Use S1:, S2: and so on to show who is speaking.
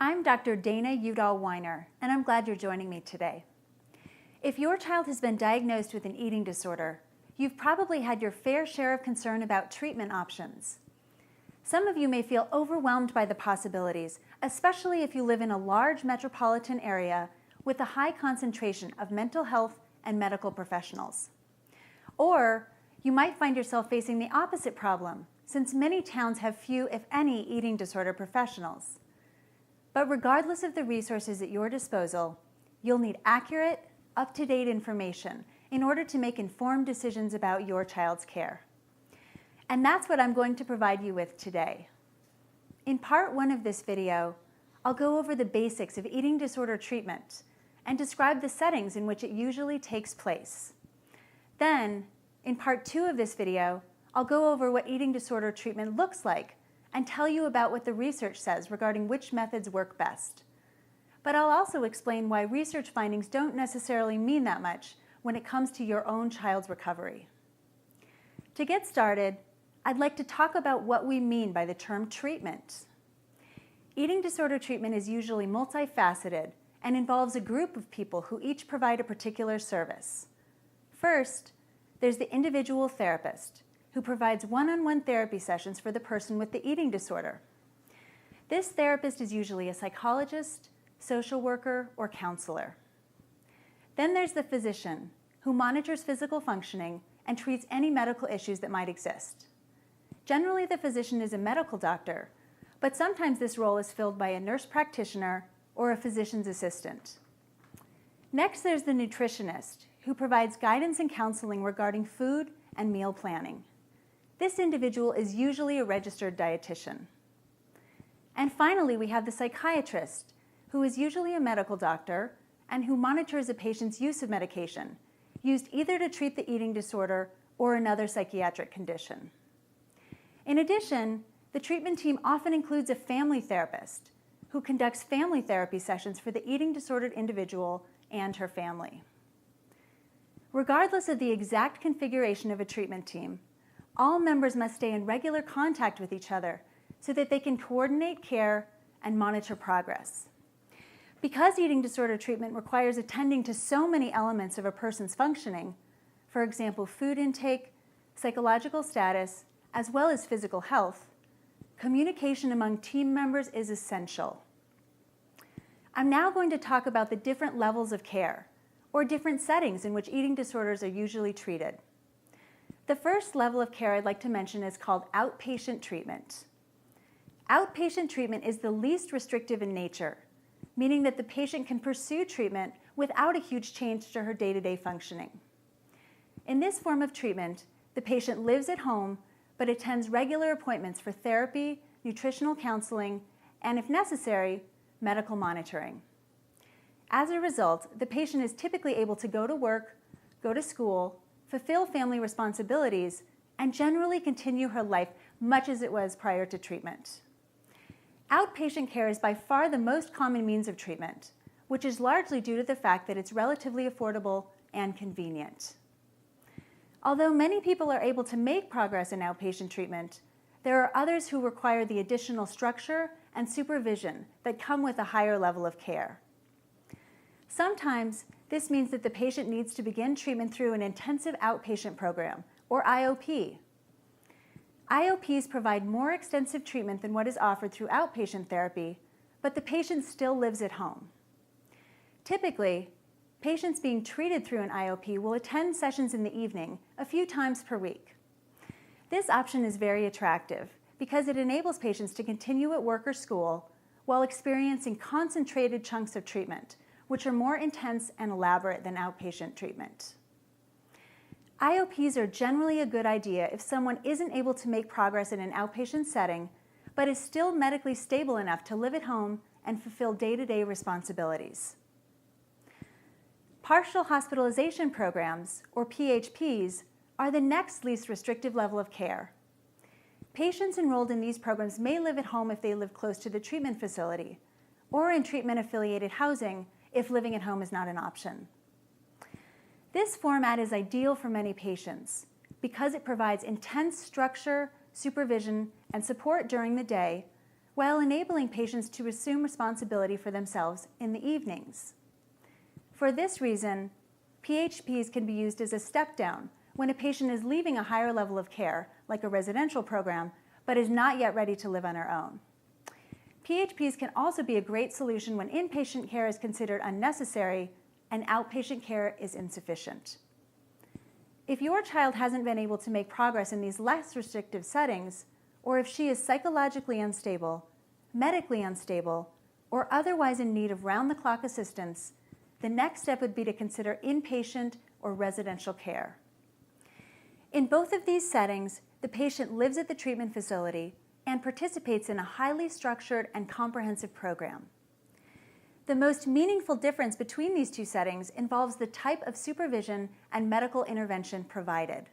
S1: I'm Dr. Dana Udall-Weiner, and I'm glad you're joining me today. If your child has been diagnosed with an eating disorder, you've probably had your fair share of concern about treatment options. Some of you may feel overwhelmed by the possibilities, especially if you live in a large metropolitan area with a high concentration of mental health and medical professionals. Or you might find yourself facing the opposite problem, since many towns have few, if any, eating disorder professionals. But regardless of the resources at your disposal, you'll need accurate, up-to-date information in order to make informed decisions about your child's care. And that's what I'm going to provide you with today. In part one of this video, I'll go over the basics of eating disorder treatment and describe the settings in which it usually takes place. Then, in part two of this video, I'll go over what eating disorder treatment looks like and tell you about what the research says regarding which methods work best. But I'll also explain why research findings don't necessarily mean that much when it comes to your own child's recovery. To get started, I'd like to talk about what we mean by the term treatment. Eating disorder treatment is usually multifaceted and involves a group of people who each provide a particular service. First, there's the individual therapist, who provides one-on-one therapy sessions for the person with the eating disorder. This therapist is usually a psychologist, social worker, or counselor. Then there's the physician, who monitors physical functioning and treats any medical issues that might exist. Generally, the physician is a medical doctor, but sometimes this role is filled by a nurse practitioner or a physician's assistant. Next, there's the nutritionist, who provides guidance and counseling regarding food and meal planning. This individual is usually a registered dietitian. And finally, we have the psychiatrist, who is usually a medical doctor and who monitors a patient's use of medication, used either to treat the eating disorder or another psychiatric condition. In addition, the treatment team often includes a family therapist who conducts family therapy sessions for the eating disordered individual and her family. Regardless of the exact configuration of a treatment team, all members must stay in regular contact with each other so that they can coordinate care and monitor progress. Because eating disorder treatment requires attending to so many elements of a person's functioning, for example, food intake, psychological status, as well as physical health, communication among team members is essential. I'm now going to talk about the different levels of care, or different settings in which eating disorders are usually treated. The first level of care I'd like to mention is called outpatient treatment. Outpatient treatment is the least restrictive in nature, meaning that the patient can pursue treatment without a huge change to her day-to-day functioning. In this form of treatment, the patient lives at home but attends regular appointments for therapy, nutritional counseling, and if necessary, medical monitoring. As a result, the patient is typically able to go to work, go to school, fulfill family responsibilities, and generally continue her life much as it was prior to treatment. Outpatient care is by far the most common means of treatment, which is largely due to the fact that it's relatively affordable and convenient. Although many people are able to make progress in outpatient treatment, there are others who require the additional structure and supervision that come with a higher level of care. Sometimes, this means that the patient needs to begin treatment through an intensive outpatient program, or IOP. IOPs provide more extensive treatment than what is offered through outpatient therapy, but the patient still lives at home. Typically, patients being treated through an IOP will attend sessions in the evening a few times per week. This option is very attractive because it enables patients to continue at work or school while experiencing concentrated chunks of treatment, which are more intense and elaborate than outpatient treatment. IOPs are generally a good idea if someone isn't able to make progress in an outpatient setting, but is still medically stable enough to live at home and fulfill day-to-day responsibilities. Partial hospitalization programs, or PHPs, are the next least restrictive level of care. Patients enrolled in these programs may live at home if they live close to the treatment facility, or in treatment-affiliated housing if living at home is not an option. This format is ideal for many patients because it provides intense structure, supervision, and support during the day, while enabling patients to assume responsibility for themselves in the evenings. For this reason, PHPs can be used as a step-down when a patient is leaving a higher level of care, like a residential program, but is not yet ready to live on her own. PHPs can also be a great solution when inpatient care is considered unnecessary and outpatient care is insufficient. If your child hasn't been able to make progress in these less restrictive settings, or if she is psychologically unstable, medically unstable, or otherwise in need of round-the-clock assistance, the next step would be to consider inpatient or residential care. In both of these settings, the patient lives at the treatment facility and participates in a highly structured and comprehensive program. The most meaningful difference between these two settings involves the type of supervision and medical intervention provided.